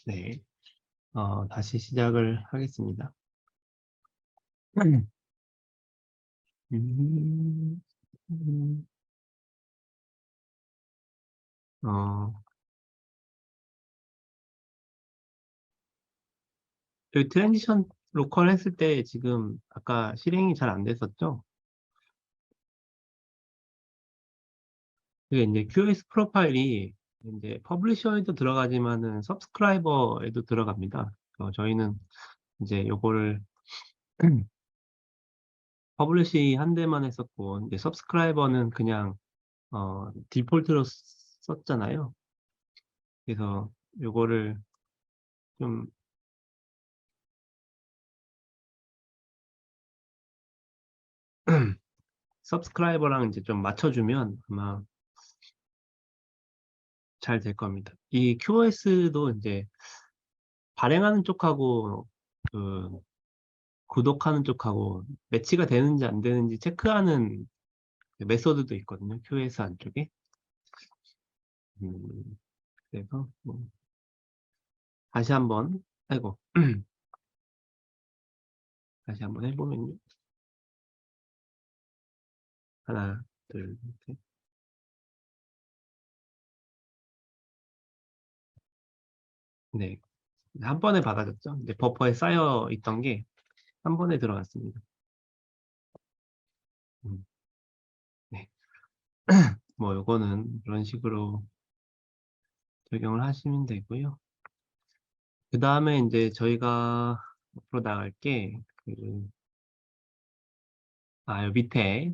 네, 다시 시작을 하겠습니다. 음, 음, 어, 저희 트랜지션 로컬 했을 때 지금 아까 실행이 잘 안 됐었죠? 그게 이제 QoS 프로파일이 이제 퍼블리셔에도 들어가지만은 서브스크라이버에도 들어갑니다. 저희는 이제 요거를 퍼블리시 한 대만 했었고, 이제 서브스크라이버는 그냥, 디폴트로 썼잖아요. 그래서 요거를 좀 서브스크라이버랑 이제 좀 맞춰주면 아마 잘 될 겁니다. 이 QoS도 이제 발행하는 쪽하고 그 구독하는 쪽하고 매치가 되는지 안 되는지 체크하는 그 메소드도 있거든요. QoS 안쪽에. 그래서 뭐 다시 한번 아이고 다시 한번 해보면요. 하나, 둘, 셋. 네. 한 번에 받아졌죠. 이제 버퍼에 쌓여 있던 게 한 번에 들어갔습니다. 음, 네. 뭐 요거는 이런 식으로 적용을 하시면 되고요. 그 다음에 이제 저희가 앞으로 나갈 게, 요 밑에,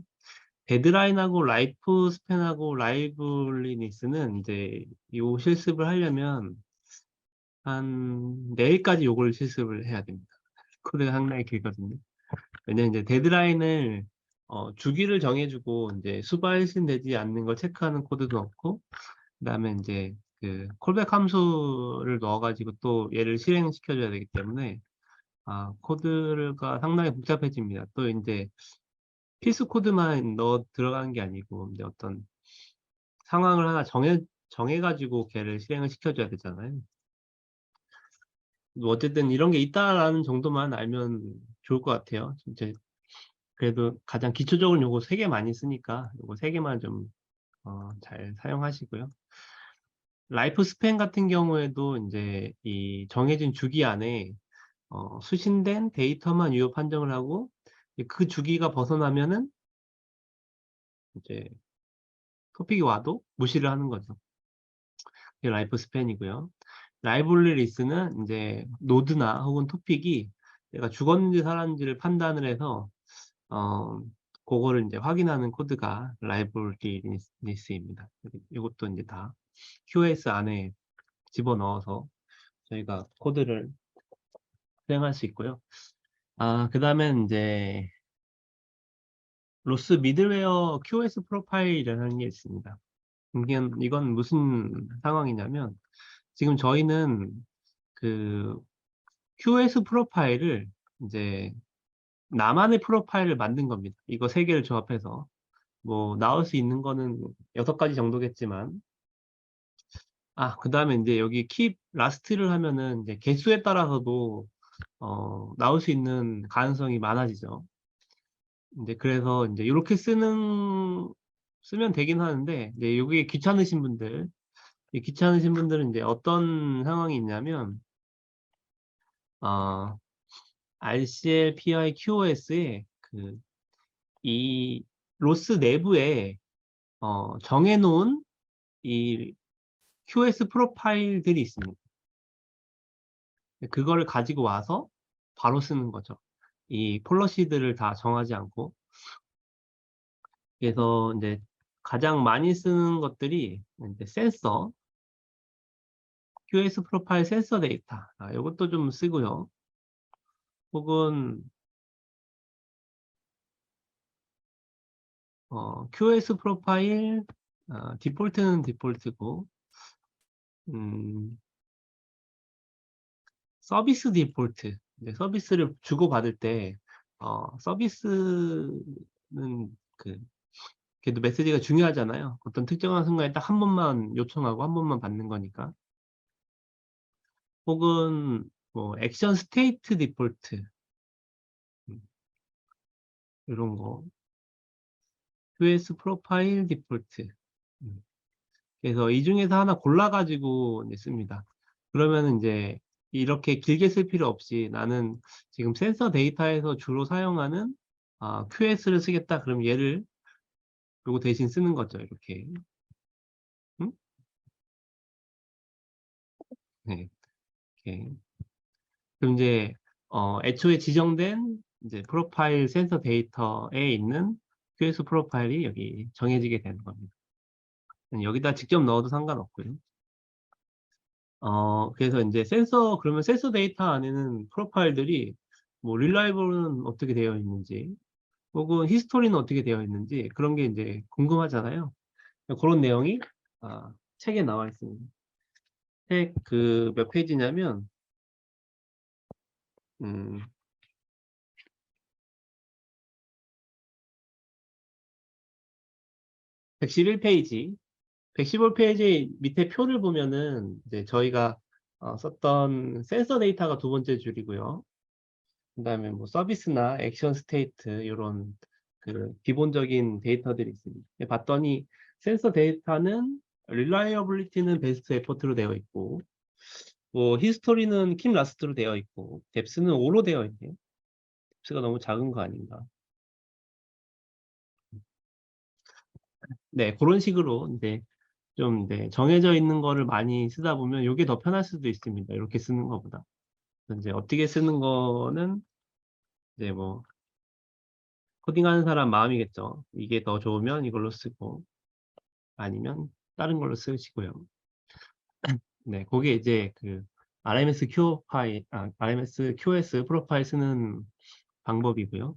데드라인하고 라이프 스팬하고 라이블리니스는 이제 요 실습을 하려면 한 내일까지 요걸 실습을 해야 됩니다. 코드가 상당히 길거든요. 왜냐면 이제 데드라인을, 주기를 정해주고 이제 수발신되지 않는 걸 체크하는 코드도 넣고, 그 다음에 이제 그 콜백 함수를 넣어가지고 또 얘를 실행시켜줘야 되기 때문에 코드가 상당히 복잡해집니다. 또 이제 필수 코드만 넣어 들어가는 게 아니고 이제 어떤 상황을 하나 정해가지고 걔를 실행을 시켜줘야 되잖아요. 뭐 어쨌든 이런 게 있다라는 정도만 알면 좋을 것 같아요. 진짜 그래도 가장 기초적으로 요거 세 개 많이 쓰니까 요거 세 개만 좀 잘 사용하시고요. 라이프 스팬 같은 경우에도 이제 이 정해진 주기 안에 수신된 데이터만 유효 판정을 하고 그 주기가 벗어나면은 이제 토픽이 와도 무시를 하는 거죠. 이게 라이프 스팬이고요. 라이브러리 리스는 이제 노드나 혹은 토픽이 내가 죽었는지 살았는지를 판단을 해서 어 그거를 이제 확인하는 코드가 라이브러리 리스입니다. 이것도 이제 다 QoS 안에 집어넣어서 저희가 코드를 수행할 수 있고요. 그 다음에 이제 로스 미들웨어 QoS 프로파일이라는 게 있습니다. 이건 무슨 상황이냐면 지금 저희는 그 QoS 프로파일을 이제 나만의 프로파일을 만든 겁니다. 이거 세 개를 조합해서 뭐 나올 수 있는 거는 6가지 정도겠지만 그 다음에 이제 여기 keep last를 하면은 이제 개수에 따라서도 나올 수 있는 가능성이 많아지죠. 이제 그래서 이제 이렇게 쓰면 되긴 하는데 이제 여기 귀찮으신 분들 이 귀찮으신 분들은 이제 어떤 상황이 있냐면 어, RCL, PI, QoS에 이 로스 내부에 정해놓은 이 QoS 프로파일들이 있습니다. 그거를 가지고 와서 바로 쓰는 거죠. 이 폴러시들을 다 정하지 않고. 그래서 이제 가장 많이 쓰는 것들이 이제 센서, QoS 프로파일 센서 데이터. 이것도 좀 쓰고요. 혹은 QoS 프로파일 디폴트는 디폴트고 음, 서비스 디폴트. 이제 서비스를 주고받을 때 서비스는 그 그래도 메시지가 중요하잖아요. 어떤 특정한 순간에 딱 한 번만 요청하고 한 번만 받는 거니까. 혹은 뭐 액션 스테이트 디폴트 이런 거, QS 프로파일 디폴트. 그래서 이 중에서 하나 골라가지고 이제 씁니다. 그러면은 이제 이렇게 길게 쓸 필요 없이 나는 지금 센서 데이터에서 주로 사용하는 QS를 쓰겠다. 그럼 얘를 요거 대신 쓰는 거죠. 이렇게. 음? 네. 이렇게. 그럼 이제 애초에 지정된 이제 프로파일 센서 데이터에 있는 QS 프로파일이 여기 정해지게 되는 겁니다. 여기다 직접 넣어도 상관없고요. 그래서 이제 그러면 센서 데이터 안에는 프로파일들이 뭐 릴라이블은 어떻게 되어 있는지, 혹은 히스토리는 어떻게 되어 있는지, 그런 게 이제 궁금하잖아요. 그런 내용이 책에 나와 있습니다. 책 그 몇 페이지냐면, 음, 111페이지. 115페이지 밑에 표를 보면은 이제 저희가 썼던 센서 데이터가 두 번째 줄이고요. 그다음에 뭐 서비스나 액션 스테이트 이런 그 기본적인 데이터들이 있습니다. 봤더니 센서 데이터는 릴라이어블리티는 베스트 에포트로 되어 있고, 뭐 히스토리는 킴 라스트로 되어 있고, 뎁스는 5로 되어 있네요. 뎁스가 너무 작은 거 아닌가? 네, 그런 식으로 이제 좀 이제 정해져 있는 거를 많이 쓰다 보면 이게 더 편할 수도 있습니다. 이렇게 쓰는 것보다. 이제 어떻게 쓰는 거는 이제 뭐 코딩하는 사람 마음이겠죠. 이게 더 좋으면 이걸로 쓰고 아니면 다른 걸로 쓰시고요. 네, 그게 이제 그 RMS Q 파일, RMS QS 프로파일 쓰는 방법이고요.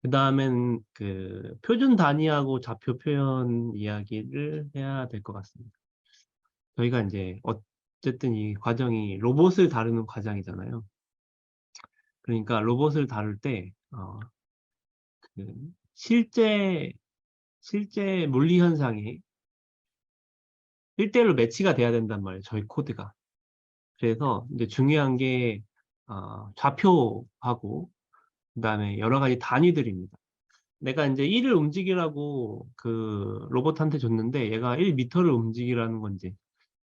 그 다음엔 그 표준 단위하고 좌표 표현 이야기를 해야 될 것 같습니다. 저희가 이제 어쨌든 이 과정이 로봇을 다루는 과정이잖아요. 그러니까 로봇을 다룰 때 그 실제 물리 현상이 1대1로 매치가 돼야 된단 말이에요. 저희 코드가. 그래서 이제 중요한 게 좌표하고 그다음에 여러 가지 단위들입니다. 내가 이제 1을 움직이라고 그 로봇한테 줬는데 얘가 1m를 움직이라는 건지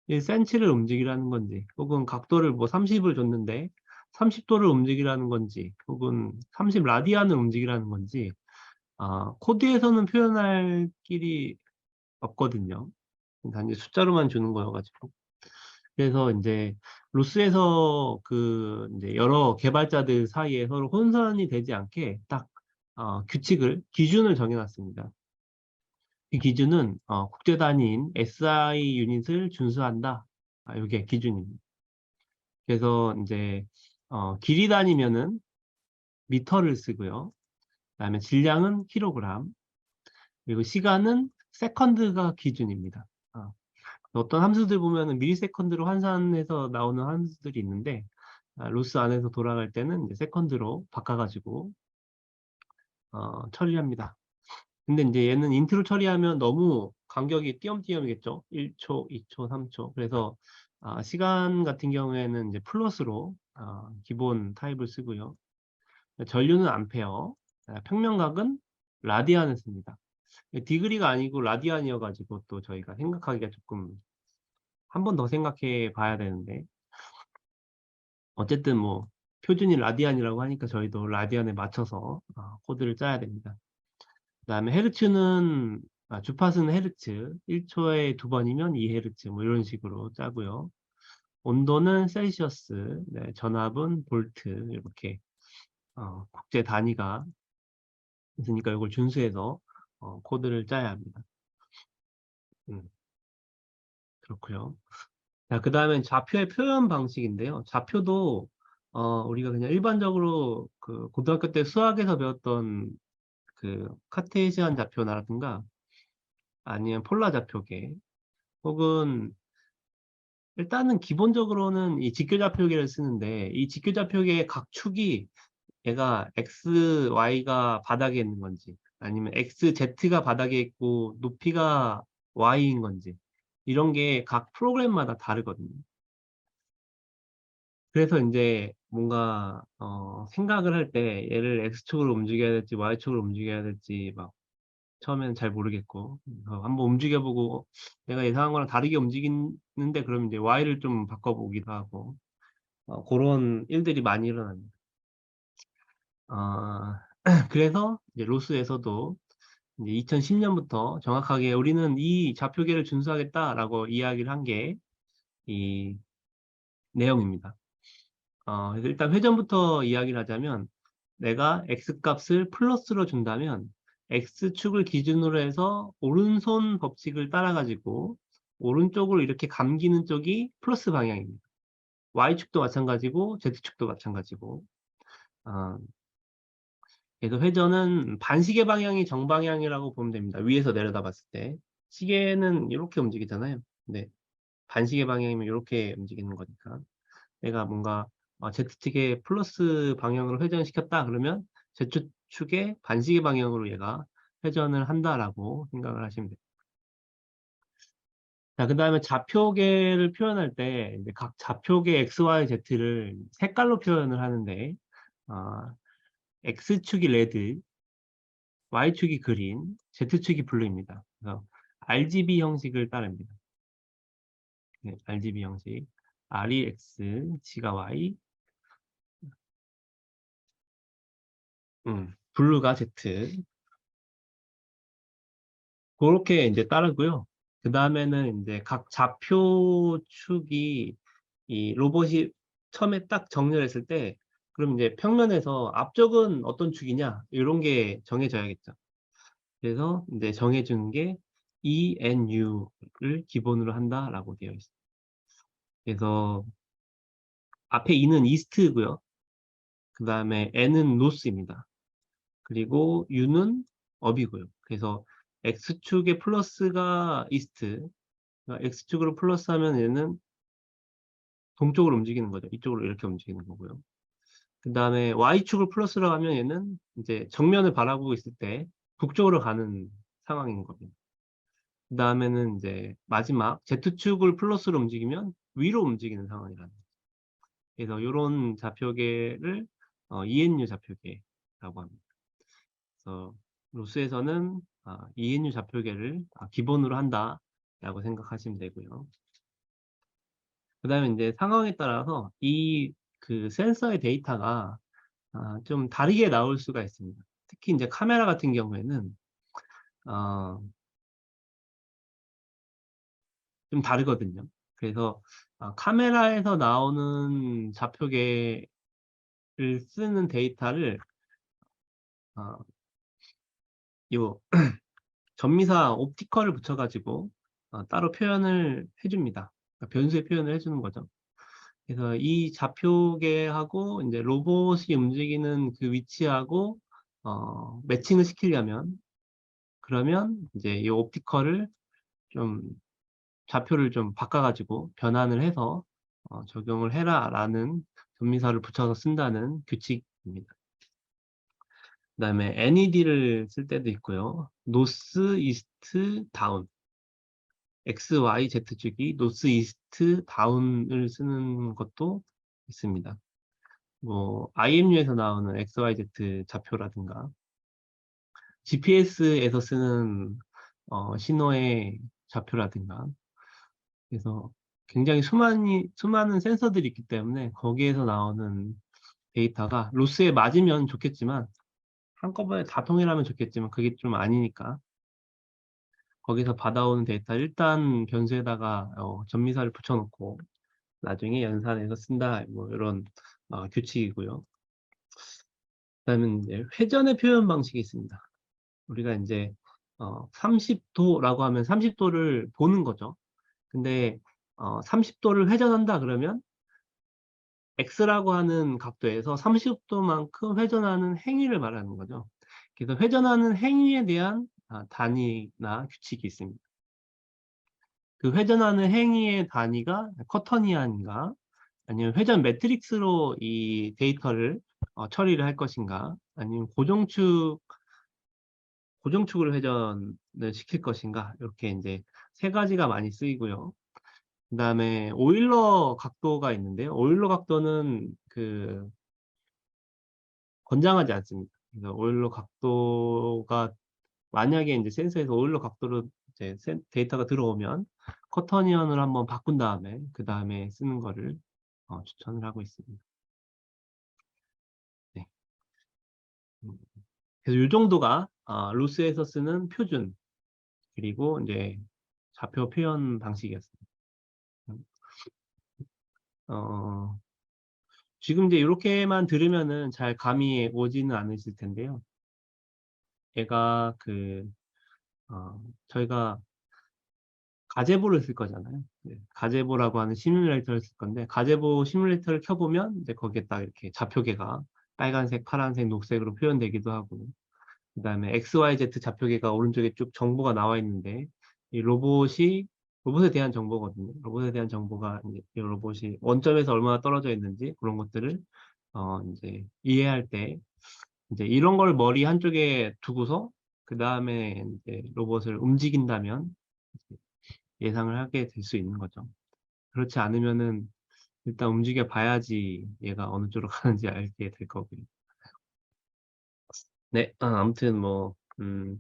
1cm를 움직이라는 건지 혹은 각도를 뭐 30을 줬는데 30도를 움직이라는 건지 혹은 30 라디안을 움직이라는 건지 코드에서는 표현할 길이 없거든요. 단지 숫자로만 주는 거여가지고. 그래서 이제 로스에서 그 이제 여러 개발자들 사이에 서로 혼선이 되지 않게 딱 기준을 정해놨습니다. 이 기준은 국제 단위인 SI 유닛을 준수한다. 이게 기준입니다. 그래서 이제 길이 단위면은 미터를 쓰고요. 그다음에 질량은 킬로그램, 그리고 시간은 세컨드가 기준입니다. 어떤 함수들 보면은 미리세컨드로 환산해서 나오는 함수들이 있는데 로스 안에서 돌아갈 때는 이제 세컨드로 바꿔가지고 처리합니다. 근데 이제 얘는 인트로 처리하면 너무 간격이 띄엄띄엄이겠죠. 1초, 2초, 3초. 그래서 시간 같은 경우에는 이제 플러스로 기본 타입을 쓰고요. 전류는 암페어, 평면각은 라디안을 씁니다. 디그리가 아니고 라디안이어가지고 또 저희가 생각하기가 조금 한 번 더 생각해 봐야 되는데 어쨌든 뭐 표준이 라디안이라고 하니까 저희도 라디안에 맞춰서 코드를 짜야 됩니다. 그 다음에 헤르츠는 주파수는 헤르츠 1초에 2번이면 2헤르츠 뭐 이런 식으로 짜고요. 온도는 셀시어스, 네, 전압은 볼트 이렇게 국제 단위가 있으니까 이걸 준수해서 코드를 짜야 합니다. 그렇고요. 자, 그 다음엔 좌표의 표현 방식인데요. 좌표도 우리가 그냥 일반적으로 그 고등학교 때 수학에서 배웠던 그 카테시안 좌표라든가 아니면 폴라 좌표계 혹은 일단은 기본적으로는 이 직교좌표계를 쓰는데 이 직교좌표계의 각 축이 얘가 x, y가 바닥에 있는 건지 아니면 x, z가 바닥에 있고 높이가 y인 건지 이런 게 각 프로그램마다 다르거든요. 그래서 인제 뭔가 생각을 할 때 얘를 X축으로 움직여야 될지 Y축으로 움직여야 될지 막 처음에는 잘 모르겠고 한번 움직여 보고 내가 예상한 거랑 다르게 움직이는데 그러면 이제 Y를 좀 바꿔 보기도 하고 고런 일들이 많이 일어납니다. 그래서 이제 로스에서도 이제 2010 년부터 정확하게 "우리는 이 좌표계를 준수하겠다."라고 이야기를 한 게 이 내용입니다. 그래서 일단 회전부터 이야기를 하자면 내가 X 값을 플러스로 준다면 X축을 기준으로 해서 오른손 법칙을 따라 가지고 오른쪽으로 이렇게 감기는 쪽이 플러스 방향입니다. Y축도 마찬가지고 Z축도 마찬가지고. 아 그래서 회전은 반시계 방향이 정방향이라고 보면 됩니다, 위에서 내려다 봤을 때. 시계는 요렇게 움직이잖아요. 근데 반시계 방향이면 요렇게 움직이는 거니까. 내가 뭔가 Z축의 플러스 방향으로 회전시켰다 그러면 Z축의 반시계 방향으로 얘가 회전을 한다라고 생각을 하시면 돼요. 자 그다음에 좌표계를 표현할 때 인제 각 좌표계 X, Y, Z를 색깔로 표현을 하는데 아 X축이 레드, Y축이 그린, Z축이 블루입니다. 그래서 RGB 형식을 따릅니다. 네, RGB 형식. R이 X, G가 Y, 블루가 Z. 고렇게 인제 따르고요. 그다음에는 인제 각 좌표축이 이 로봇이 처음에 딱 정렬했을 때 그럼 인제 평면에서 '앞쪽은 어떤 축이냐?' 요런 게 정해져야겠죠. 그래서 인제 정해 준 게 ENU를 기본으로 한다라고 되어 있습니다. 그래서 앞에 E는 이스트고요. 그다음에 N은 노스입니다. 그리고 U는 업이고요. 그래서 X축의 플러스가 이스트, 그러니까 X축으로 플러스하면 얘는 동쪽으로 움직이는 거죠. 이쪽으로 이렇게 움직이는 거고요. 그다음에 Y축을 플러스로 하면 얘는 인제 정면을 바라보고 있을 때 북쪽으로 가는 상황인 겁니다. 그다음에는 인제 마지막 Z축을 플러스로 움직이면 위로 움직이는 상황이라는 거죠. 그래서 요런 좌표계를 ENU 좌표계라고 합니다. 그래서 로스에서는 ENU 좌표계를 기본으로 한다라고 생각하시면 되고요. 그다음에 인제 상황에 따라서 이 그 센서의 데이터가 좀 다르게 나올 수가 있습니다. 특히 인제 카메라 같은 경우에는 어 좀 다르거든요. 그래서 카메라에서 나오는 좌표계를 쓰는 데이터를 어 요 전미사 옵티컬을 붙여 가지고 따로 표현을 해 줍니다. 그러니까 변수에 표현을 해 주는 거죠. 그래서 이 좌표계하고 인제 로봇이 움직이는 그 위치하고 매칭을 시키려면 그러면 이제 이 옵티컬을 좀 좌표를 좀 바꿔 가지고 변환을 해서 적용을 해라라는 전미사를 붙여서 쓴다는 규칙입니다. 그다음에 NED를 쓸 때도 있고요. 노스, 이스트, 다운. X, Y, Z축이 노스, 이스트, 다운을 쓰는 것도 있습니다. 뭐 IMU에서 나오는 XYZ 좌표라든가 GPS에서 쓰는 신호의 좌표라든가 그래서 굉장히 수많은 센서들이 있기 때문에 거기에서 나오는 데이터가 로스에 맞으면 좋겠지만 한꺼번에 다 통일하면 좋겠지만 그게 좀 아니니까 거기서 받아오는 데이터 일단 변수에다가 전미사를 붙여 놓고 나중에 연산해서 쓴다 뭐 요런 규칙이고요. 그다음에 인제 회전의 표현 방식이 있습니다. 우리가 인제 30 도라고 하면 30 도를 보는 거죠. 근데 30 도를 회전한다 그러면 X라고 하는 각도에서 30 도만큼 회전하는 행위를 말하는 거죠. 그래서 회전하는 행위에 대한 단위나 규칙이 있습니다. 그 회전하는 행위의 단위가 쿼터니안인가 아니면 회전 매트릭스로 이 데이터를 처리를 할 것인가 아니면 고정축을 회전을 시킬 것인가, 이렇게 이제 세 가지가 많이 쓰이고요. 그다음에 오일러 각도가 있는데요. 오일러 각도는 권장하지 않습니다. 그래서 오일러 각도가 만약에 이제 센서에서 오일러 각도로 이제 데이터가 들어오면 커터니언을 한번 바꾼 다음에 그 다음에 쓰는 거를 추천을 하고 있습니다. 네. 그래서 이 정도가 로스에서 쓰는 표준, 그리고 이제 좌표 표현 방식이었습니다. 음, 어, 지금 이제 이렇게만 들으면은 잘 감이 오지는 않으실 텐데요. 얘가 저희가 가제보를 쓸 거잖아요. 네, 가제보라고 하는 시뮬레이터를 쓸 건데, 가제보 시뮬레이터를 켜보면 이제 거기에 딱 이렇게 좌표계가 빨간색, 파란색, 녹색으로 표현되기도 하고, 그 다음에 XYZ 좌표계가 오른쪽에 쭉 정보가 나와 있는데, 이 로봇에 대한 정보거든요. 로봇에 대한 정보가 이제 이 로봇이 원점에서 얼마나 떨어져 있는지 그런 것들을 이제 이해할 때, 이제 이런 걸 머리 한쪽에 두고서 그 다음에 이제 로봇을 움직인다면 예상을 하게 될 수 있는 거죠. 그렇지 않으면은 일단 움직여 봐야지 얘가 어느 쪽으로 가는지 알게 될 거고요. 네, 아무튼 뭐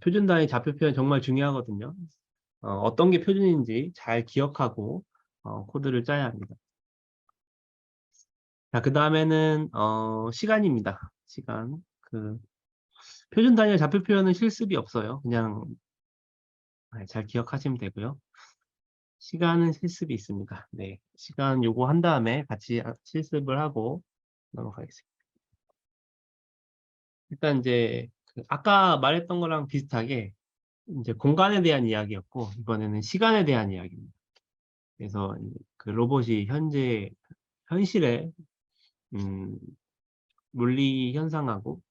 표준 단위 좌표 표현 정말 중요하거든요. 어떤 게 표준인지 잘 기억하고 코드를 짜야 합니다. 자, 그 다음에는 시간입니다. 시간. 표준 단위의 좌표 표현은 실습이 없어요. 그냥 잘 기억하시면 되고요. 시간은 실습이 있습니다. 네, 시간 요거 한 다음에 같이 실습을 하고 넘어가겠습니다. 일단 이제 아까 말했던 거랑 비슷하게 이제 공간에 대한 이야기였고, 이번에는 시간에 대한 이야기입니다. 그래서 그 로봇이 현실의 물리 현상하고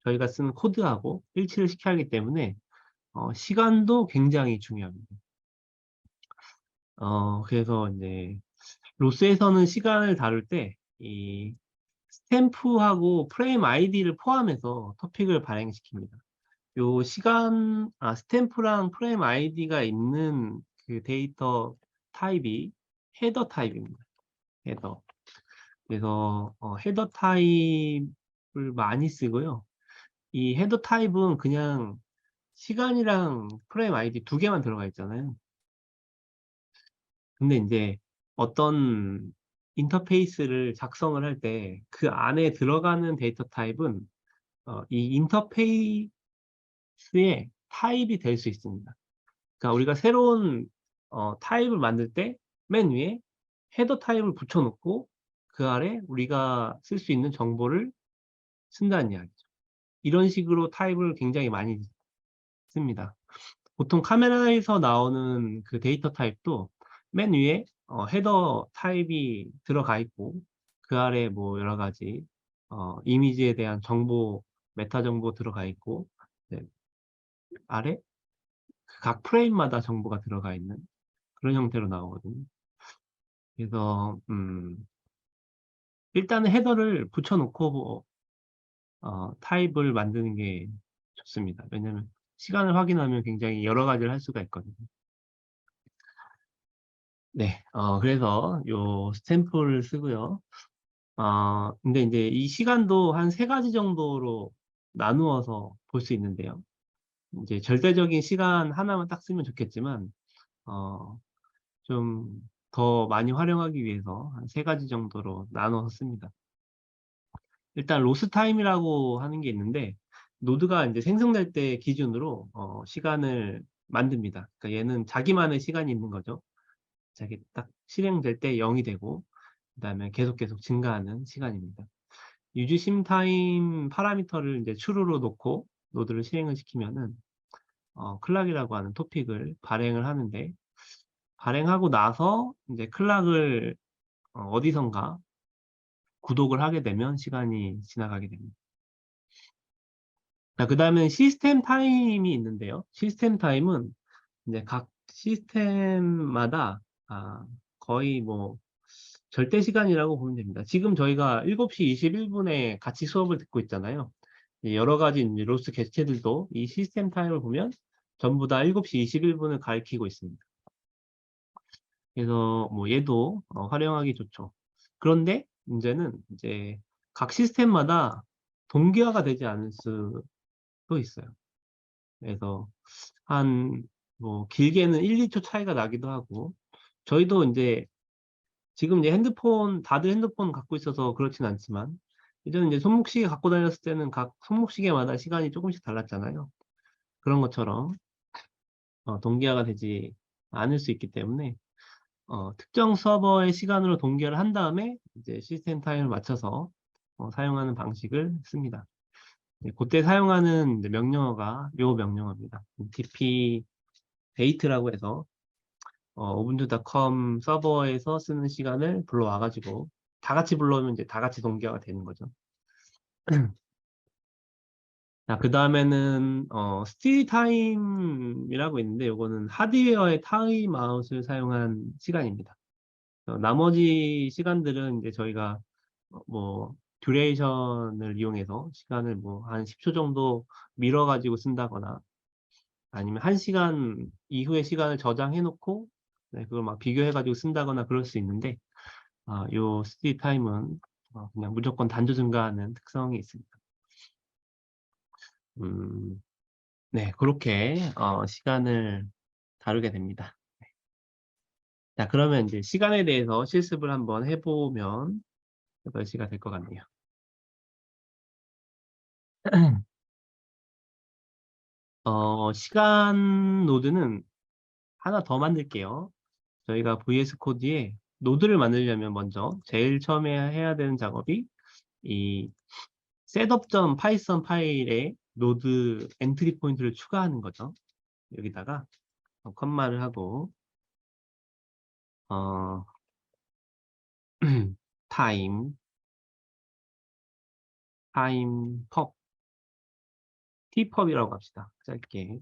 저희가 쓰는 코드하고 일치를 시켜야 하기 때문에 시간도 굉장히 중요합니다. 그래서 이제 로스에서는 시간을 다룰 때 이 스탬프하고 프레임 아이디를 포함해서 토픽을 발행시킵니다. 요 스탬프랑 프레임 아이디가 있는 그 데이터 타입이 헤더 타입입니다. 헤더. 그래서 헤더 타입을 많이 쓰고요. 이 헤더 타입은 그냥 시간이랑 프레임 아이디 두 개만 들어가 있잖아요. 근데 이제 어떤 인터페이스를 작성을 할 때 그 안에 들어가는 데이터 타입은 이 인터페이스의 타입이 될 수 있습니다. 그러니까 우리가 새로운 타입을 만들 때 맨 위에 헤더 타입을 붙여놓고 그 아래 우리가 쓸 수 있는 정보를 쓴다는 이야기죠. 이런 식으로 타입을 굉장히 많이 씁니다. 보통 카메라에서 나오는 그 데이터 타입도 맨 위에 헤더 타입이 들어가 있고 그 아래 뭐 여러 가지 이미지에 대한 정보, 메타 정보 들어가 있고, 네, 아래 각 프레임마다 정보가 들어가 있는 그런 형태로 나오거든요. 그래서 일단은 헤더를 붙여놓고 타입을 만드는 게 좋습니다. 왜냐면 시간을 확인하면 굉장히 여러 가지를 할 수가 있거든요. 네, 그래서 요 스탬프를 쓰고요. 근데 이제 이 시간도 한 세 가지 정도로 나누어서 볼 수 있는데요. 이제 절대적인 시간 하나만 딱 쓰면 좋겠지만, 좀 더 많이 활용하기 위해서 한 세 가지 정도로 나눠서 씁니다. 일단 로스 타임이라고 하는 게 있는데, 노드가 이제 생성될 때 기준으로 시간을 만듭니다. 그러니까 얘는 자기만의 시간이 있는 거죠. 자기 딱 실행될 때 0이 되고, 그 다음에 계속 증가하는 시간입니다. 유지 심 타임 파라미터를 이제 true로 놓고 노드를 실행을 시키면은 클락이라고 하는 토픽을 발행을 하는데, 발행하고 나서 이제 클락을 어디선가 구독을 하게 되면 시간이 지나가게 됩니다. 자, 그 다음에 시스템 타임이 있는데요. 시스템 타임은 이제 각 시스템마다 거의 뭐 절대 시간이라고 보면 됩니다. 지금 저희가 7시 21분에 같이 수업을 듣고 있잖아요. 여러 가지 이제 로스 개체들도 이 시스템 타임을 보면 전부 다 7시 21분을 가리키고 있습니다. 그래서 뭐 얘도 활용하기 좋죠. 그런데 문제는 이제 각 시스템마다 동기화가 되지 않을 수도 있어요. 그래서 한 뭐 길게는 1, 2초 차이가 나기도 하고, 저희도 이제 지금 이제 다들 핸드폰 갖고 있어서 그렇진 않지만, 예전에 이제 손목시계 갖고 다녔을 때는 각 손목시계마다 시간이 조금씩 달랐잖아요. 그런 것처럼 동기화가 되지 않을 수 있기 때문에 특정 서버의 시간으로 동기화를 한 다음에 이제 시스템 타임을 맞춰서 사용하는 방식을 씁니다. 그때 사용하는 이제 명령어가 요 명령어입니다. tp date라고 해서 ubuntu.com 서버에서 쓰는 시간을 불러와가지고 다 같이 불러오면 이제 다 같이 동기화가 되는 거죠. 자, 그 다음에는 스틸 타임이라고 있는데, 요거는 하드웨어의 타임아웃을 사용한 시간입니다. 나머지 시간들은 이제 저희가 뭐 듀레이션을 이용해서 시간을 뭐 한 10초 정도 밀어가지고 쓴다거나, 아니면 1시간 이후의 시간을 저장해 놓고 그걸 막 비교해가지고 쓴다거나 그럴 수 있는데, 요 스틸 타임은 그냥 무조건 단조 증가하는 특성이 있습니다. 네, 그렇게 시간을 다루게 됩니다. 자, 그러면 이제 시간에 대해서 실습을 한번 해보면 8시가 될 것 같네요. 시간 노드는 하나 더 만들게요. 저희가 VS 코드에 노드를 만들려면 먼저 제일 처음에 해야 되는 작업이 이 setup.python 파일에 노드 엔트리 포인트를 추가하는 거죠. 여기다가 컴마를 하고 time pub tpub이라고 합시다. 짧게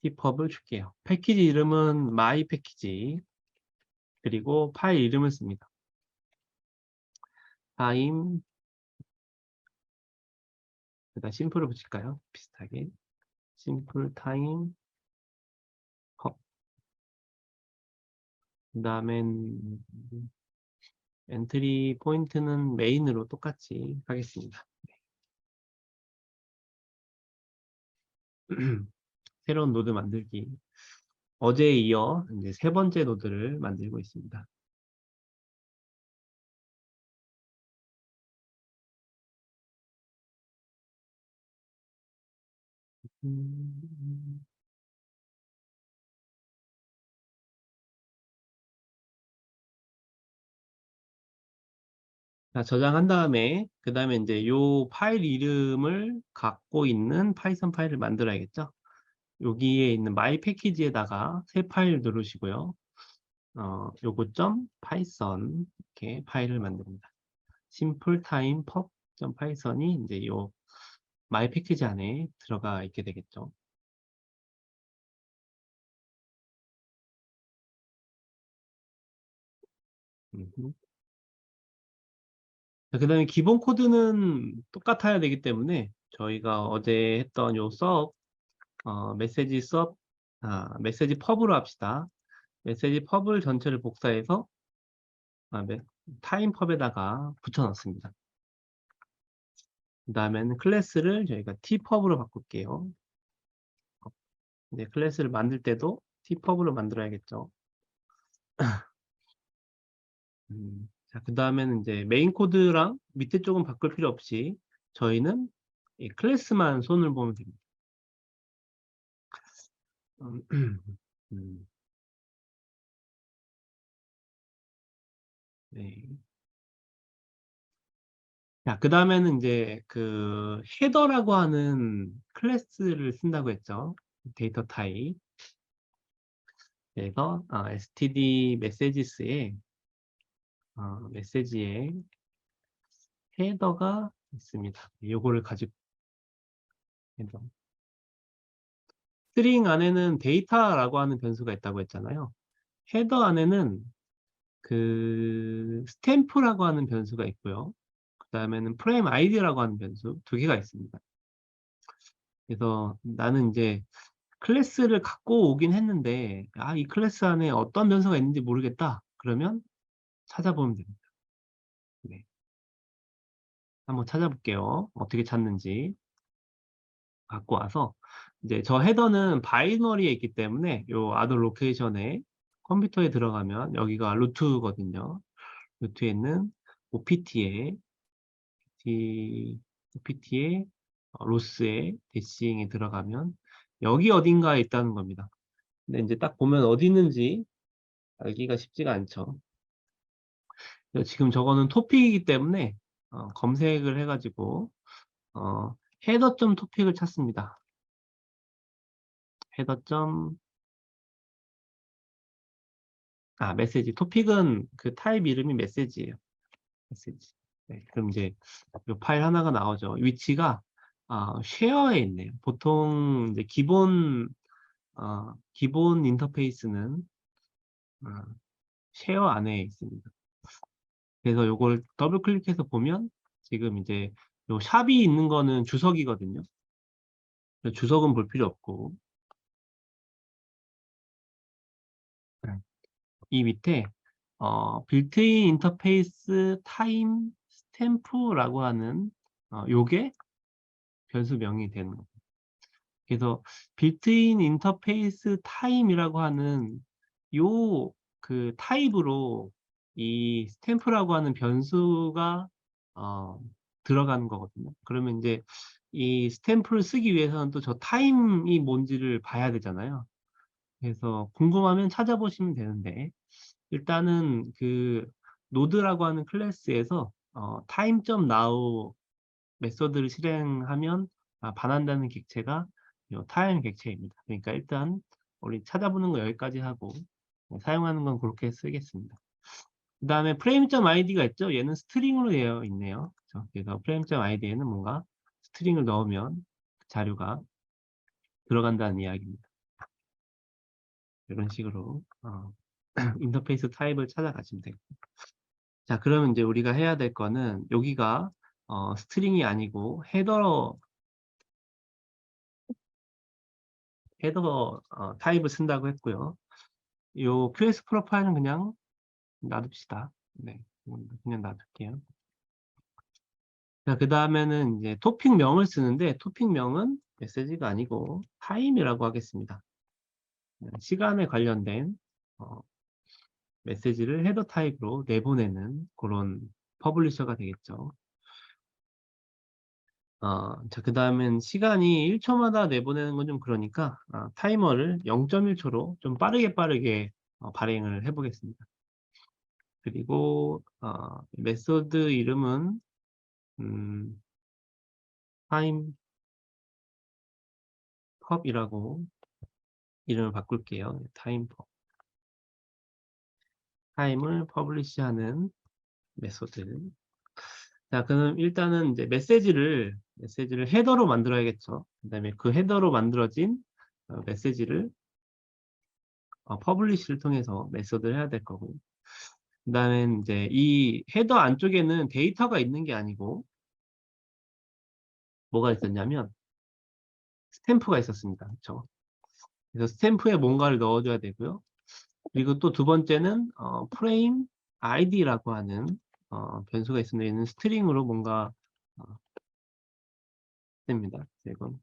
tpub을 줄게요. 패키지 이름은 my 패키지, 그리고 파일 이름을 씁니다. time, 일단 심플을 붙일까요? 비슷하게 simple time pub. 그 다음엔 엔트리 포인트는 메인으로 똑같이 하겠습니다. 새로운 노드 만들기. 어제에 이어 이제 3번째 노드를 만들고 있습니다. 자, 저장한 다음에 그 다음에 이제 요 파일 이름을 갖고 있는 파이썬 파일을 만들어야겠죠. 여기에 있는 my 패키지에다가 새 파일 누르시고요. 요거 점 python 이렇게 파일을 만듭니다. simple time pub python이 이제 요 my 패키지 안에 들어가 있게 되겠죠. 그 다음에 기본 코드는 똑같아야 되기 때문에 저희가 어제 했던 요 메시지 메시지 펍으로 합시다. 메시지 펍을 전체를 복사해서 타임 펍에다가 붙여넣습니다. 그 다음에는 클래스를 저희가 tpub으로 바꿀게요. 클래스를 만들 때도 tpub으로 만들어야겠죠. 자, 그 다음에는 이제 메인 코드랑 밑에 쪽은 바꿀 필요 없이 저희는 이 클래스만 손을 보면 됩니다. 네. 자, 그 다음에는 이제 그 헤더라고 하는 클래스를 쓴다고 했죠. 데이터 타입. 그래서 std 메시지스에 메시지에 헤더가 있습니다. 요거를 가지고 헤더. 스트링 안에는 데이터라고 하는 변수가 있다고 했잖아요. 헤더 안에는 그 스탬프라고 하는 변수가 있고요. 그 그다음에는 프레임 아이디라고 하는 변수 두 개가 있습니다. 그래서 나는 이제 클래스를 갖고 오긴 했는데 이 클래스 안에 어떤 변수가 있는지 모르겠다. 그러면 찾아보면 됩니다. 네. 한번 찾아볼게요. 어떻게 찾는지. 갖고 와서 이제 저 헤더는 바이너리에 있기 때문에 요 아더 로케이션에 컴퓨터에 들어가면 여기가 루트거든요. 루트에 있는 OPT에 OPT에 로스에 대시잉에 들어가면 여기 어딘가에 있다는 겁니다. 근데 이제 딱 보면 어디 있는지 알기가 쉽지가 않죠. 지금 저거는 토픽이기 때문에 검색을 해가지고 헤더.점 토픽을 찾습니다. 헤더.점 메시지. 토픽은 그 타입 이름이 메시지예요. 메시지. 네, 그럼 이제 이 파일 하나가 나오죠. 위치가 쉐어에 있네요. 보통 이제 기본 인터페이스는 어, 쉐어 안에 있습니다. 그래서 요걸 더블 클릭해서 보면 지금 이제 요 샵이 있는 거는 주석이거든요. 주석은 볼 필요 없고 이 밑에 빌트인 인터페이스 타임 스탬프라고 하는 요게 변수명이 되는 겁니다. 그래서 빌트인 인터페이스 타임이라고 하는 요 그 타입으로 이 스탬프라고 하는 변수가 들어가는 거거든요. 그러면 이제 이 스탬프를 쓰기 위해서는 또 저 타임이 뭔지를 봐야 되잖아요. 그래서 궁금하면 찾아보시면 되는데 일단은 그 노드라고 하는 클래스에서 time.now 메소드를 실행하면 반환되는 객체가 요 타임 객체입니다. 그러니까 일단 우리 찾아보는 거 여기까지 하고 사용하는 건 그렇게 쓰겠습니다. 그 다음에 frame.id가 있죠. 얘는 스트링으로 되어 있네요. 그래서 frame.id에는 뭔가 스트링을 넣으면 자료가 들어간다는 이야기입니다. 이런 식으로 인터페이스 타입을 찾아가시면 돼요. 자, 그러면 이제 우리가 해야 될 거는 여기가 스트링이 아니고 헤더 타입을 쓴다고 했고요. 요 QS 프로파일은 그냥 놔둡시다. 네, 그냥 놔둘게요. 자, 그 다음에는 이제 토픽명을 쓰는데 토픽명은 메시지가 아니고 타임이라고 하겠습니다. 시간에 관련된 메시지를 헤더 타입으로 내보내는 그런 퍼블리셔가 되겠죠. 자, 그 다음엔 시간이 1초마다 내보내는 건 좀 그러니까 타이머를 0.1초로 좀 빠르게 발행을 해보겠습니다. 그리고 메소드 이름은 타임 펍이라고 이름을 바꿀게요. 타임 펍. 타임을 퍼블리시하는 메소드. 자, 그럼 일단은 이제 메시지를 헤더로 만들어야겠죠. 그다음에 그 헤더로 만들어진 메시지를 퍼블리시를 통해서 메소드를 해야 될 거고. 그다음에 이제 이 헤더 안쪽에는 데이터가 있는 게 아니고 뭐가 있었냐면 스탬프가 있었습니다. 그렇죠? 그래서 스탬프에 뭔가를 넣어줘야 되고요. 그리고 또 두 번째는 프레임 id라고 하는 변수가 있습니다. 얘는 스트링으로 뭔가 어, 됩니다. 이건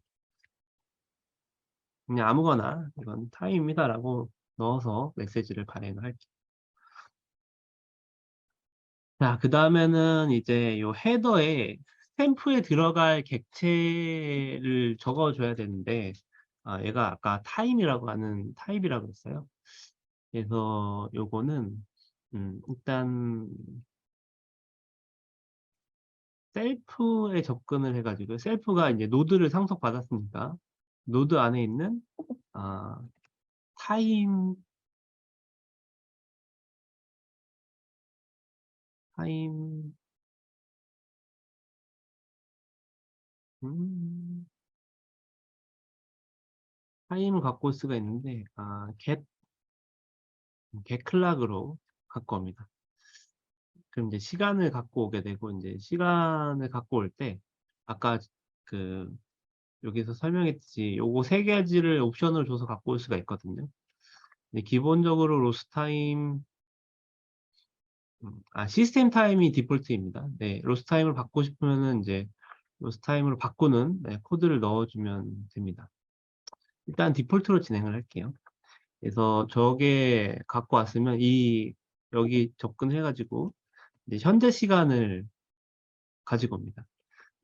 그냥 아무거나 이건 타임입니다라고 넣어서 메시지를 발행을 할게요. 자, 그 다음에는 이제 요 헤더에 스탬프에 들어갈 객체를 적어줘야 되는데 얘가 아까 타임이라고 하는 타입이라고 했어요. 그래서 요거는 일단 셀프에 접근을 해가지고 셀프가 이제 노드를 상속받았으니까 노드 안에 있는 아, 타임 타임 음, 타임을 갖고 올 수가 있는데 get 클락으로 갖고 옵니다. 그럼 이제 시간을 갖고 오게 되고, 이제 시간을 갖고 올 때 아까 그 여기서 설명했듯이 요거 세 가지를 옵션을 줘서 갖고 올 수가 있거든요. 근데 기본적으로 로스 타임, 시스템 타임이 디폴트입니다. 네, 로스 타임을 받고 싶으면은 이제 로스 타임으로 바꾸는, 네, 코드를 넣어주면 됩니다. 일단 디폴트로 진행을 할게요. 그래서 저게 갖고 왔으면 여기 접근해가지고 이제 현재 시간을 가지고 옵니다.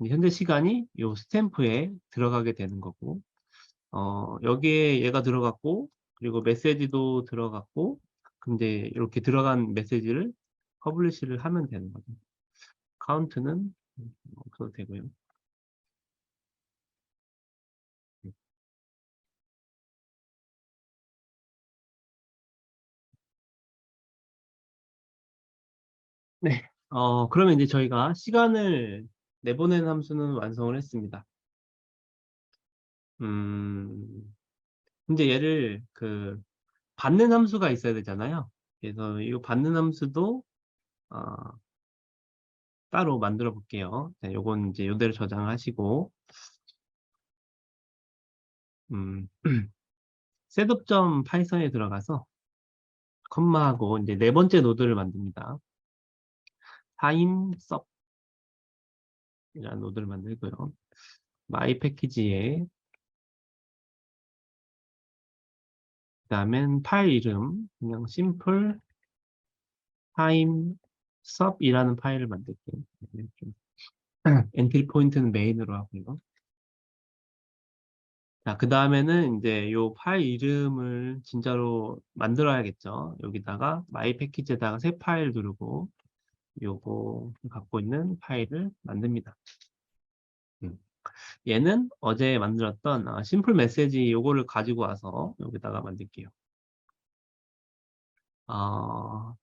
현재 시간이 요 스탬프에 들어가게 되는 거고, 여기에 얘가 들어갔고, 그리고 메시지도 들어갔고, 근데 이렇게 들어간 메시지를 퍼블리시를 하면 되는 거죠. 카운트는 없어도 되고요. 네. 그러면 이제 저희가 시간을 내보내는 함수는 완성을 했습니다. 음, 이제 얘를 받는 함수가 있어야 되잖아요. 그래서 이 받는 함수도 어, 따로 만들어 볼게요. 자, 요건 이제 요대로 저장하시고, 음, 셋업.python에 들어가서 컴마하고 이제 네 번째 노드를 만듭니다. timesub이라는 노드를 만들고요. my package에 그다음엔 파일 이름 그냥 simple timesub이라는 파일을 만들게요. 좀 엔트리 포인트는 메인으로 하고요. 자, 그 다음에는 이제 요 파일 이름을 진짜로 만들어야겠죠. 여기다가 my package에다가 새 파일 누르고 요거 갖고 있는 파일을 만듭니다. 얘는 어제 만들었던 심플 메시지 요거를 가지고 와서 여기다가 만들게요. 어,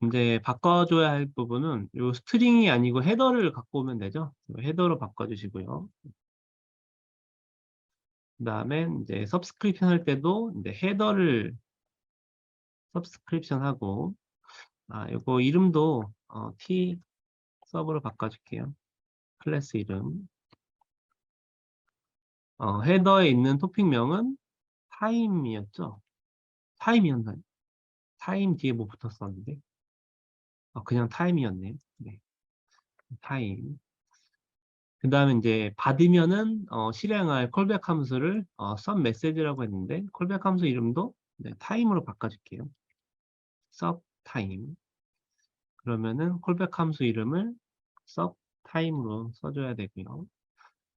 이제 바꿔줘야 할 부분은 요 스트링이 아니고 헤더를 갖고 오면 되죠. 헤더로 바꿔주시고요. 그 다음에 이제 서브스크립션 할 때도 이제 헤더를 서브스크립션 하고, 요거 이름도 t 서브로 바꿔줄게요. 클래스 이름. 헤더에 있는 토픽명은 타임이었죠. 타임이었나요? 타임 뒤에 뭐 붙었었는데. 그냥 타임이었네요. 네, 타임. 그 다음에 이제 받으면은 실행할 콜백 함수를 sub message라고 했는데 콜백 함수 이름도 네, 타임으로 바꿔줄게요. sub time. 그러면은 콜백 함수 이름을 sub time으로 써줘야 되고요.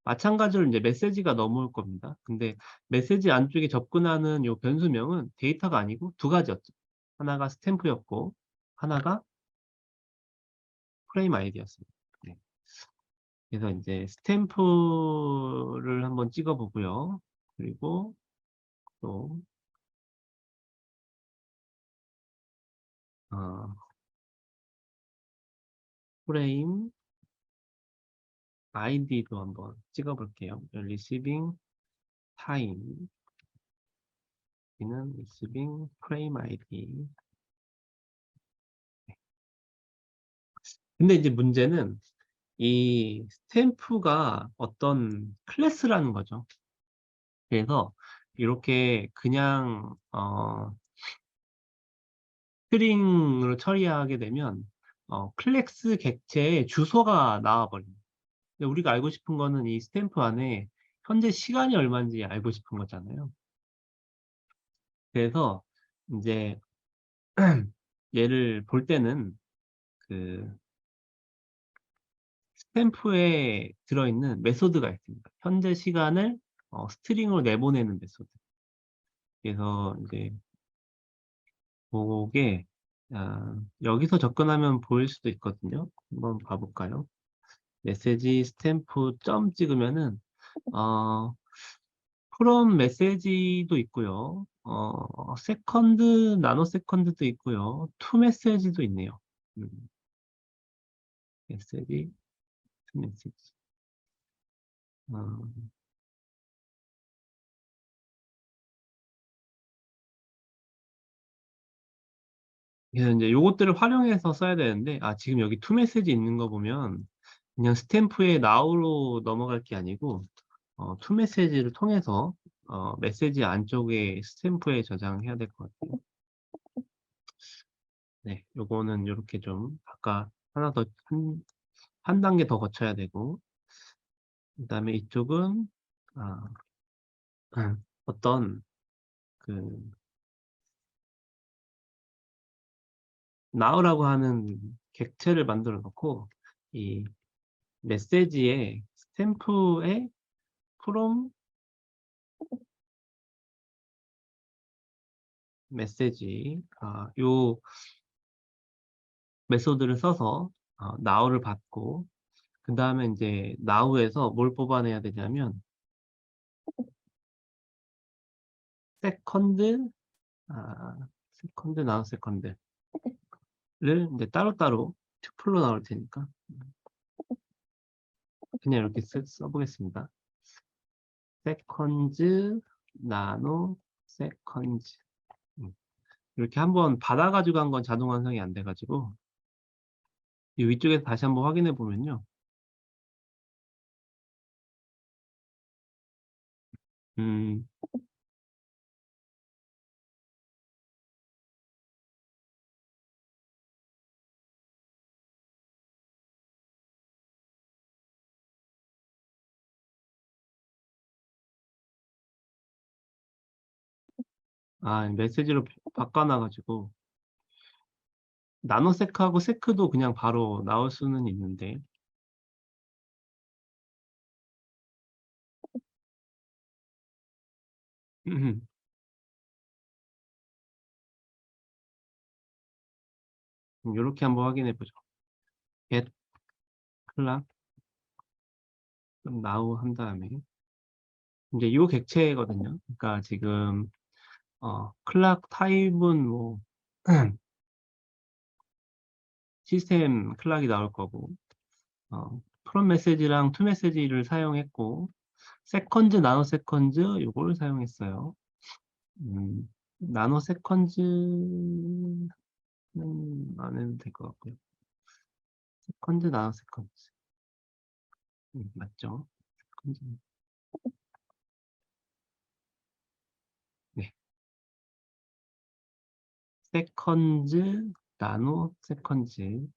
마찬가지로 이제 메시지가 넘어올 겁니다. 근데 메시지 안쪽에 접근하는 요 변수명은 데이터가 아니고 두 가지였죠. 하나가 스탬프였고 하나가 프레임 아이디였습니다. 네. 그래서 이제 스탬프를 한번 찍어 보고요. 그리고 또 어, 프레임 아이디도 한번 찍어 볼게요. receiving time 는 receiving frame ID. 근데 이제 문제는 이 스탬프가 어떤 클래스라는 거죠. 그래서 이렇게 그냥 스트링으로 처리하게 되면 클래스 객체의 주소가 나와버립니다. 근데 우리가 알고 싶은 거는 이 스탬프 안에 현재 시간이 얼마인지 알고 싶은 거잖아요. 그래서 이제 얘를 볼 때는 그 스탬프에 들어있는 메소드가 있습니다. 현재 시간을 스트링으로 내보내는 메소드. 그래서 이제 그게 여기서 접근하면 보일 수도 있거든요. 한번 봐볼까요? 메시지 스탬프 점 찍으면은 프롬 메시지도 있고요. 세컨드, 나노 세컨드도 있고요. 투 메시지도 있네요. 메시지, 투 메시지. 어, 그래서 이제 요것들을 활용해서 써야 되는데, 지금 여기 투 메시지 있는 거 보면 그냥 스탬프에 now로 넘어갈 게 아니고 투 메시지를 통해서 메시지 안쪽에 스탬프에 저장해야 될 것 같아요. 네, 요거는 요렇게 좀 아까 하나 더 한 단계 더 거쳐야 되고, 그다음에 이쪽은 아, 어떤 그 now라고 하는 객체를 만들어 놓고 이 메시지에 스탬프에 from 메시지 요 메소드를 써서 now를 받고, 그 다음에 이제 now에서 뭘 뽑아내야 되냐면 세컨드 세컨드 now 세컨드를 이제 따로따로 튜플로 나올 테니까 그냥 이렇게 써보겠습니다. 세컨즈 나노 세컨즈 이렇게 한번 받아가지고 한 건 자동 완성이 안 돼가지고 이 위쪽에서 다시 한번 확인해 보면요. 음, 메시지로 바꿔놔가지고 나노세크하고 세크도 그냥 바로 나올 수는 있는데 이렇게 한번 확인해 보죠. get 클락 now 한 다음에 이제 요 객체거든요. 그러니까 지금 클락 타입은 뭐 시스템 클락이 나올 거고 프롬 메시지랑 투 메시지를 사용했고 세컨즈 나노 세컨즈 요걸 사용했어요. 나노 세컨즈는 안 해도 될 것 같고요. 세컨즈 나노 세컨즈 맞죠? 세컨즈. 네, 세컨즈 나노 세컨즈.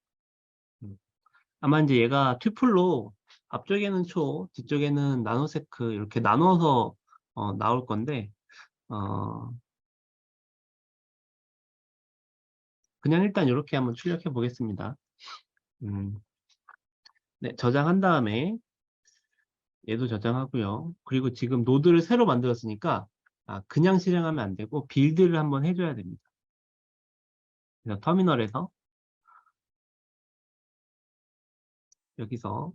아마 이제 얘가 튜플로 앞쪽에는 초, 뒤쪽에는 나노세크 이렇게 나눠서 나올 건데 어, 그냥 일단 이렇게 한번 출력해 보겠습니다. 음, 네, 저장한 다음에 얘도 저장하고요. 그리고 지금 노드를 새로 만들었으니까 그냥 실행하면 안 되고 빌드를 한번 해줘야 됩니다. 그래서 터미널에서 여기서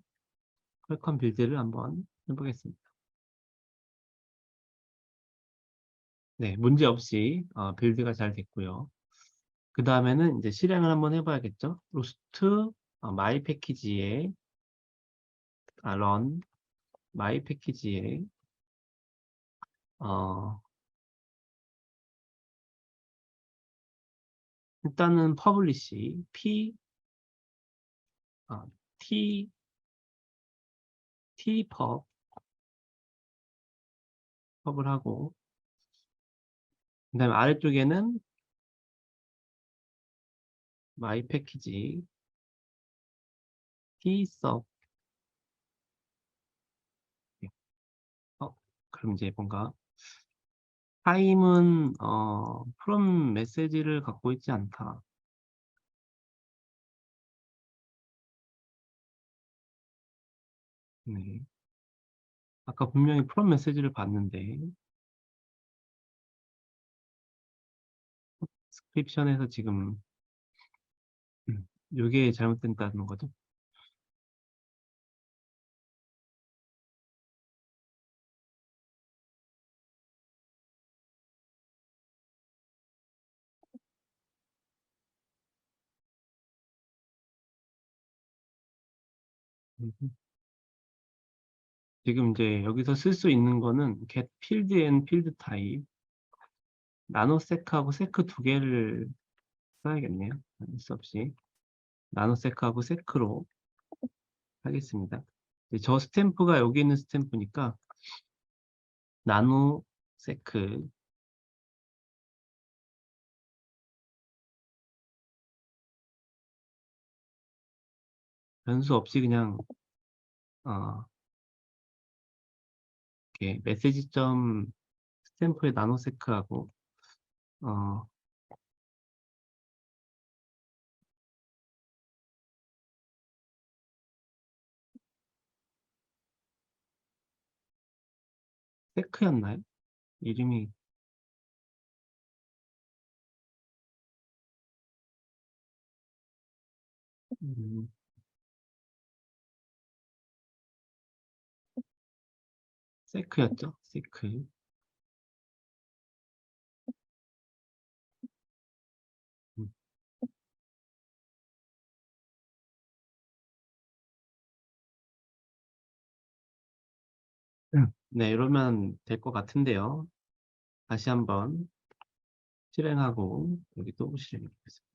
퀄컴 빌드를 한번 해보겠습니다. 네, 문제 없이 빌드가 잘 됐고요. 그 다음에는 이제 실행을 한번 해봐야겠죠. 로스트 마이 패키지에 run 마이 패키지에 일단은 퍼블리시 p t tpub 펍을 하고, 그 다음에 아래쪽에는 마이 패키지 tsub. 그럼 이제 뭔가 타임은 from 메시지를 갖고 있지 않다. 네. 아까 분명히 from 메시지를 봤는데 스크립션에서 지금 이게 잘못된다는 거죠. 지금 이제 여기서 쓸 수 있는 거는 get field and field type, 나노세크하고 세크 두 개를 써야겠네요. 수 없이 나노세크하고 세크로 하겠습니다. 저 스탬프가 여기 있는 스탬프니까 나노세크. 변수 없이 그냥 어, 이렇게 메시지점 스탬프에 나노세크하고 어, 세크였나요? 이름이 음, 세크였죠? 세크. 음. 네, 이러면 될 것 같은데요. 다시 한번 실행하고 여기 또 실행해보겠습니다.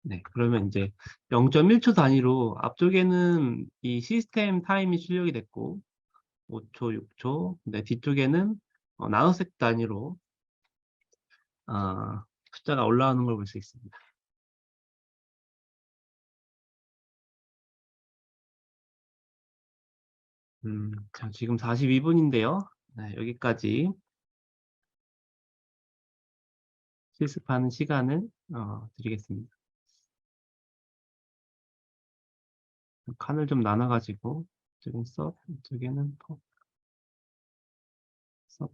네, 그러면 이제 0.1초 단위로 앞쪽에는 이 시스템 타임이 출력이 됐고 5초, 6초, 네, 뒤쪽에는 나노섹 단위로 숫자가 올라오는 걸 볼 수 있습니다. 자, 지금 42분인데요. 네, 여기까지 실습하는 시간을 드리겠습니다. 칸을 좀 나눠가지고 이쪽은 서 이쪽에는 터, 서.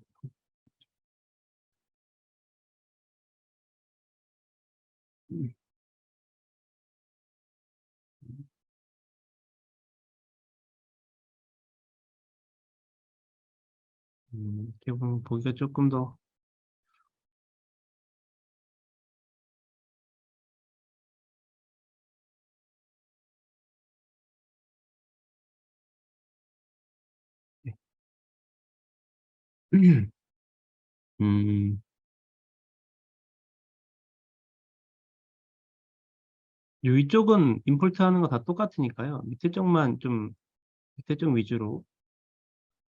음, 이렇게 보면 보기가 조금 더 네. 음, 위쪽은 임포트 하는 거 다 똑같으니까요. 밑에 쪽만 좀 밑에 쪽 위주로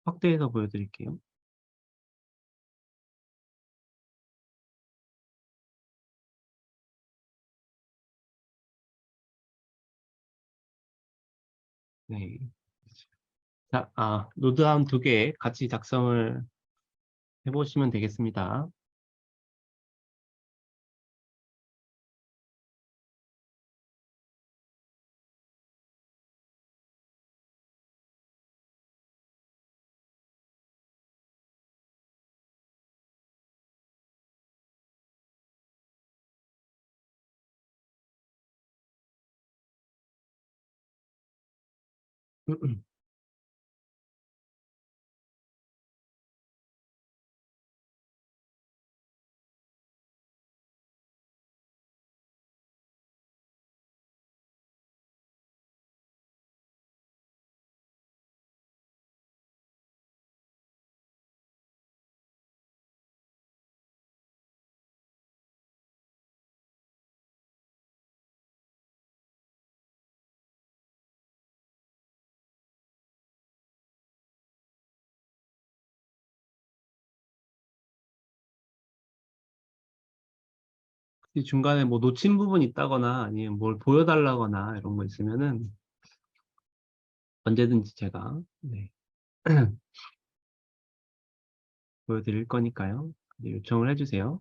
확대해서 보여드릴게요. 네. 자, 노드암 2개 같이 작성을 해보시면 되겠습니다. 혹시 중간에 뭐 놓친 부분 있다거나 아니면 뭘 보여달라거나 이런 거 있으면은 언제든지 제가 네, 보여드릴 거니까요. 네, 요청을 해주세요.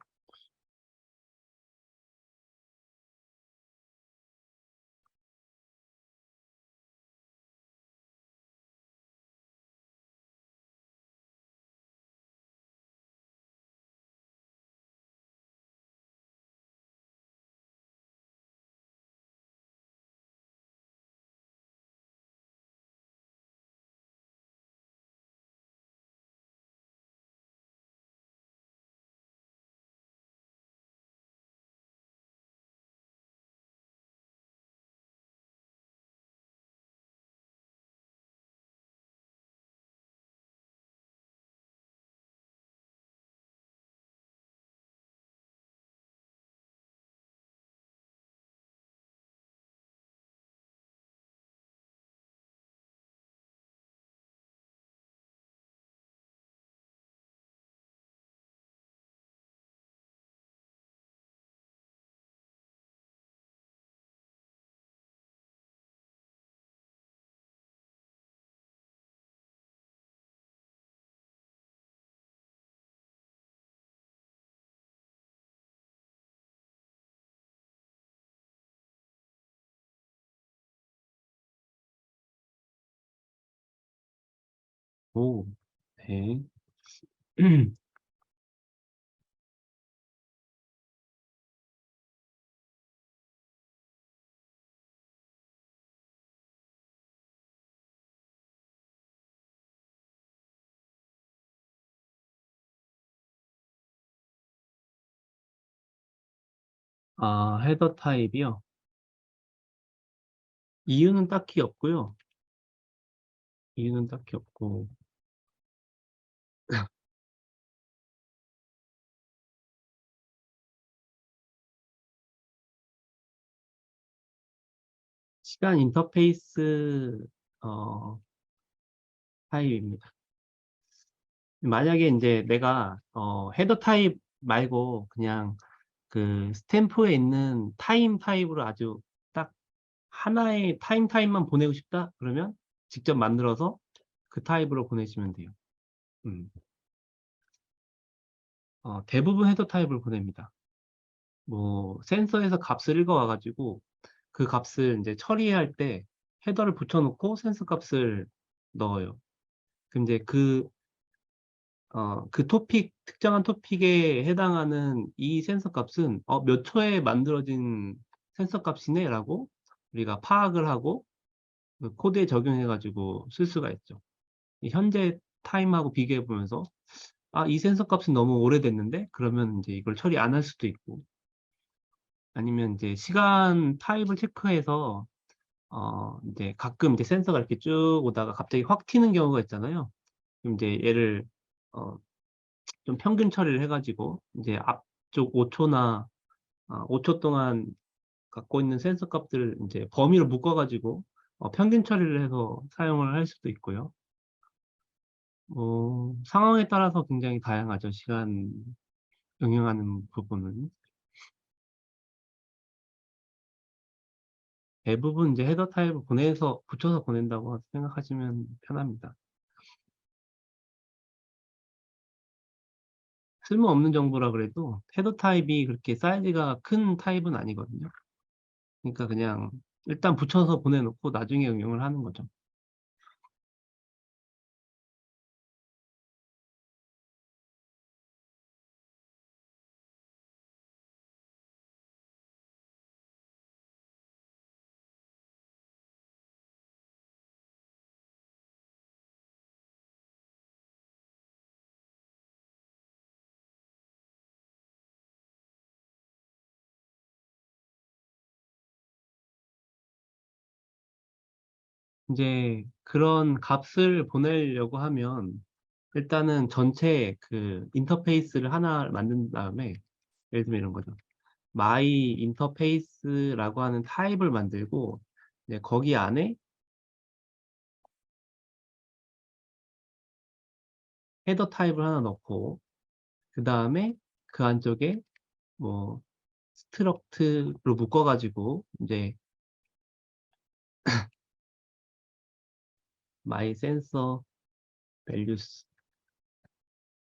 오, 네. 아, 헤더 타입이요? 이유는 딱히 없고요. 이유는 딱히 없고, 시간 인터페이스, 어, 타입입니다. 만약에 이제 내가, 헤더 타입 말고 그냥 그 스탬프에 있는 타임 타입으로 아주 딱 하나의 타임 타입만 보내고 싶다? 그러면 직접 만들어서 그 타입으로 보내시면 돼요. 음. 대부분 헤더 타입을 보냅니다. 뭐 센서에서 값을 읽어와가지고 그 값을 이제 처리할 때 헤더를 붙여놓고 센서 값을 넣어요. 근데 그 토픽, 특정한 토픽에 해당하는 이 센서 값은 몇 초에 만들어진 센서 값이네? 라고 우리가 파악을 하고 그 코드에 적용해가지고 쓸 수가 있죠. 이 현재 타임하고 비교해 보면서 이 센서 값은 너무 오래됐는데? 그러면 이제 이걸 처리 안 할 수도 있고 아니면 이제 시간 타입을 체크해서 이제 가끔 이제 센서가 이렇게 쭉 오다가 갑자기 확 튀는 경우가 있잖아요. 그럼 이제 얘를 어, 좀 평균 처리를 해가지고 이제 앞쪽 5초나 5초 동안 갖고 있는 센서 값들을 이제 범위로 묶어가지고 평균 처리를 해서 사용을 할 수도 있고요. 상황에 따라서 굉장히 다양하죠. 시간 응용하는 부분은. 대부분 이제 헤더 타입을 붙여서 보낸다고 생각하시면 편합니다. 쓸모없는 정보라 그래도 헤더 타입이 그렇게 사이즈가 큰 타입은 아니거든요. 그러니까 그냥 일단 붙여서 보내놓고 나중에 응용을 하는 거죠. 이제 그런 값을 보내려고 하면 일단은 전체 그 인터페이스를 하나 만든 다음에 예를 들면 이런 거죠. my 인터페이스라고 하는 타입을 만들고 이제 거기 안에 헤더 타입을 하나 넣고 그 다음에 그 안쪽에 뭐 스트럭트로 묶어가지고 이제 my sensor values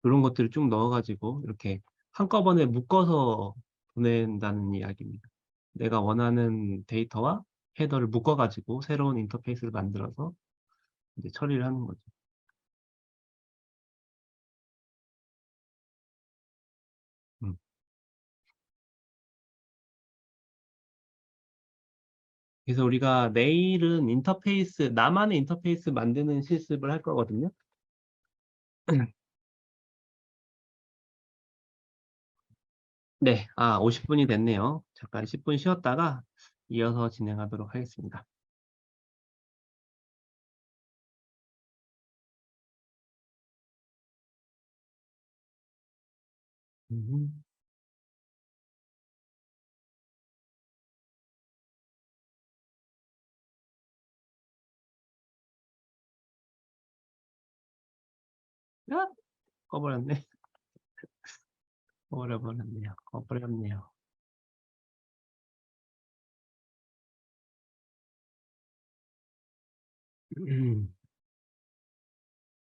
그런 것들을 쭉 넣어가지고 이렇게 한꺼번에 묶어서 보낸다는 이야기입니다. 내가 원하는 데이터와 헤더를 묶어가지고 새로운 인터페이스를 만들어서 이제 처리를 하는 거죠. 음. 그래서 우리가 내일은 나만의 인터페이스 만드는 실습을 할 거거든요. 네, 50분이 됐네요. 잠깐 10분 쉬었다가 이어서 진행하도록 하겠습니다. 음. 아, 꺼버렸네. 꺼버려버렸네요. 꺼버렸네요.